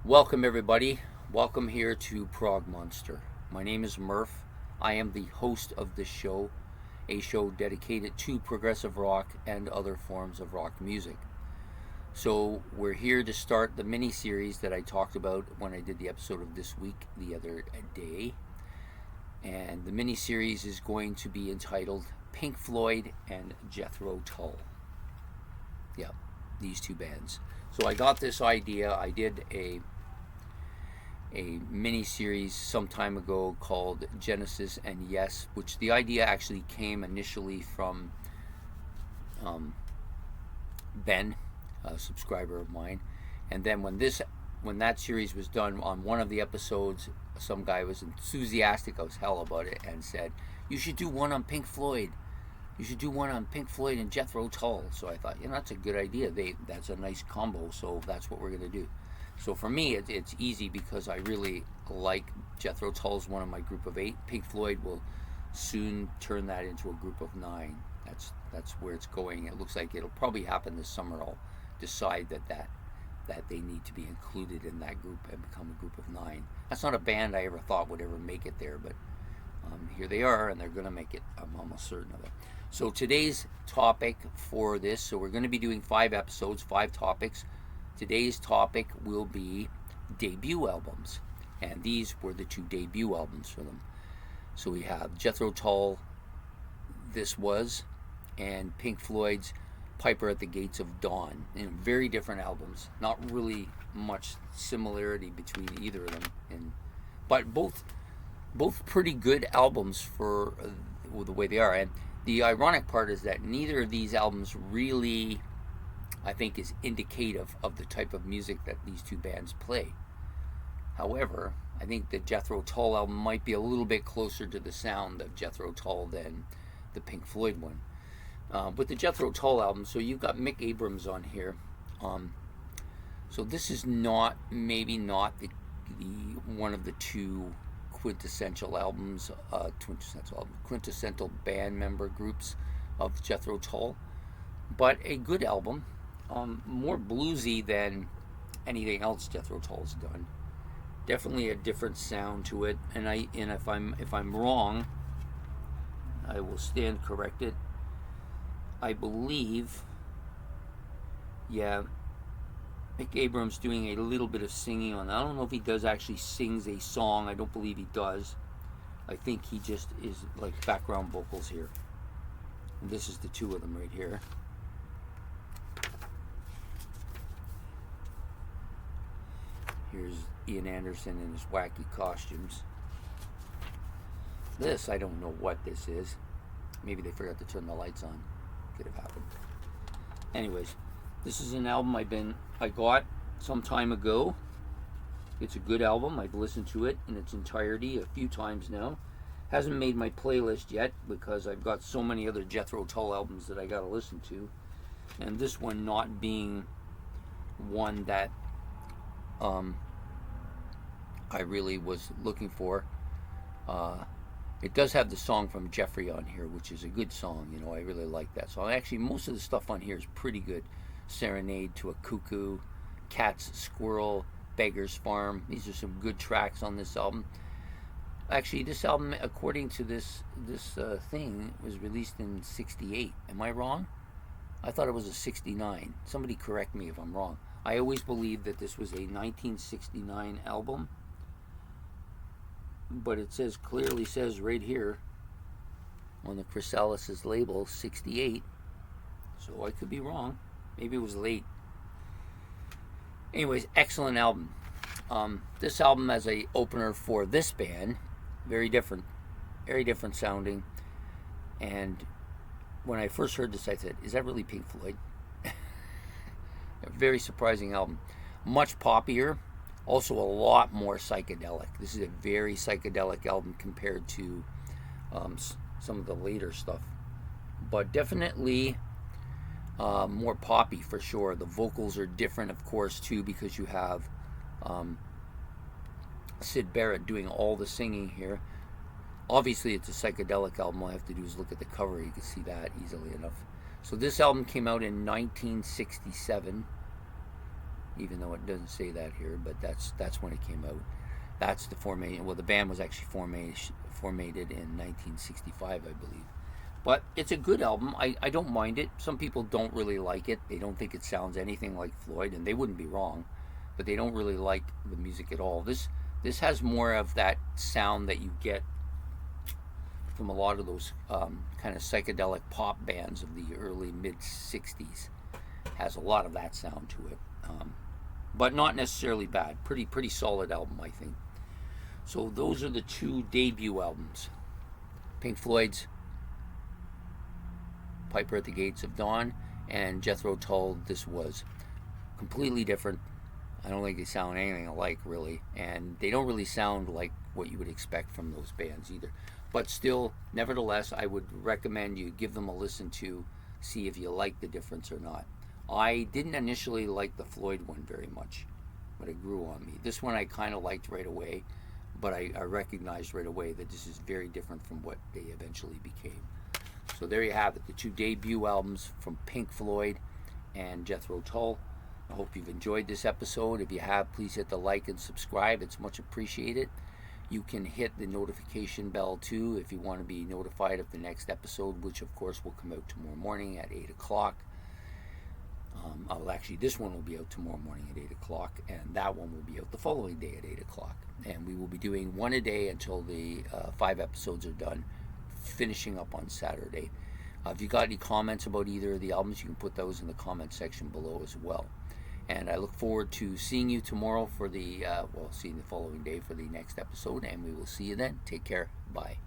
Welcome everybody. Welcome here to Prog Monster. My name is Murph. I am the host of this show, a show dedicated to progressive rock and other forms of rock music. So we're here to start the mini-series that I talked about when I did the episode of this week the other day. And the mini-series is going to be entitled Pink Floyd and Jethro Tull. Yeah, these two bands. So I got this idea. I did a mini-series some time ago called Genesis and Yes, which the idea actually came initially from Ben, a subscriber of mine. And then when that series was done, on one of the episodes, some guy was enthusiastic as hell about it and said, "You should do one on Pink Floyd. You should do one on Pink Floyd and Jethro Tull." So I thought, that's a good idea. That's a nice combo. So that's what we're gonna do. So for me, it's easy because I really like Jethro Tull's one of my group of 8. Pink Floyd will soon turn that into a group of 9. That's where it's going. It looks like it'll probably happen this summer. I'll decide that they need to be included in that group and become a group of 9. That's not a band I ever thought would ever make it there, but here they are, and they're going to make it. I'm almost certain of it. So today's topic for this, so we're going to be doing 5 episodes, 5 topics. Today's topic will be debut albums, and these were the 2 debut albums for them. So we have Jethro Tull, This Was, and Pink Floyd's Piper at the Gates of Dawn. Very different albums. Not really much similarity between either of them, but both pretty good albums for the way they are. And the ironic part is that neither of these albums really, I think, is indicative of the type of music that these 2 bands play. However, I think the Jethro Tull album might be a little bit closer to the sound of Jethro Tull than the Pink Floyd one. With the Jethro Tull album, so you've got Mick Abrams on here. So this is maybe not the one of the 2 quintessential band member groups of Jethro Tull, but a good album. More bluesy than anything else Jethro Tull's done. Definitely a different sound to it, and if I'm wrong, I will stand corrected. I believe, Mick Abrams doing a little bit of singing on that. I don't know if he actually sings a song. I don't believe he does. I think he just is like background vocals here. And this is the 2 of them right here. Here's Ian Anderson in his wacky costumes. This, I don't know what this is. Maybe they forgot to turn the lights on. Could have happened. Anyways, this is an album I got some time ago. It's a good album. I've listened to it in its entirety a few times now. Hasn't made my playlist yet because I've got so many other Jethro Tull albums that I got to listen to, and this one not being one that I really was looking for. It does have the song from Jeffrey on here, which is a good song. I really like that song. Actually, most of the stuff on here is pretty good. Serenade to a Cuckoo, Cat's Squirrel, Beggar's Farm. These are some good tracks on this album. Actually, this album, according to this thing, was released in '68. Am I wrong? I thought it was a '69. Somebody correct me if I'm wrong. I always believed that this was a 1969 album, but it clearly says right here on the Chrysalis' label 68, so I could be wrong. Maybe it was late. Anyways, excellent album. This album as a opener for this band, very different sounding. And when I first heard this, I said, "Is that really Pink Floyd?" A very surprising album. Much poppier. Also a lot more psychedelic. This is a very psychedelic album compared to some of the later stuff. But definitely more poppy for sure. The vocals are different, of course, too, because you have Syd Barrett doing all the singing here. Obviously, it's a psychedelic album. All I have to do is look at the cover. You can see that easily enough. So this album came out in 1967. even though it doesn't say that here, but that's when it came out. That's the formation. Well, the band was actually formated in 1965, I believe. But it's a good album. I don't mind it. Some people don't really like it. They don't think it sounds anything like Floyd, and they wouldn't be wrong. But they don't really like the music at all. This has more of that sound that you get from a lot of those kind of psychedelic pop bands of the early mid 60s. Has a lot of that sound to it, but not necessarily bad. Pretty solid album, I think. So those are the two debut albums. Pink Floyd's Piper at the Gates of Dawn and Jethro Tull, This Was. Completely different. I don't think they sound anything alike, really, and they don't really sound like what you would expect from those bands either. But still, nevertheless, I would recommend you give them a listen to see if you like the difference or not. I didn't initially like the Floyd one very much, but it grew on me. This one I kind of liked right away, but I recognized right away that this is very different from what they eventually became. So there you have it, the two debut albums from Pink Floyd and Jethro Tull. I hope you've enjoyed this episode. If you have, please hit the like and subscribe. It's much appreciated. You can hit the notification bell too if you want to be notified of the next episode, which of course will come out tomorrow morning at 8 o'clock. Actually, this one will be out tomorrow morning at 8 o'clock, and that one will be out the following day at 8 o'clock. And we will be doing one a day until the 5 episodes are done, finishing up on Saturday. If you got any comments about either of the albums, you can put those in the comment section below as well. And I look forward to seeing you tomorrow for seeing the following day for the next episode, and we will see you then. Take care. Bye.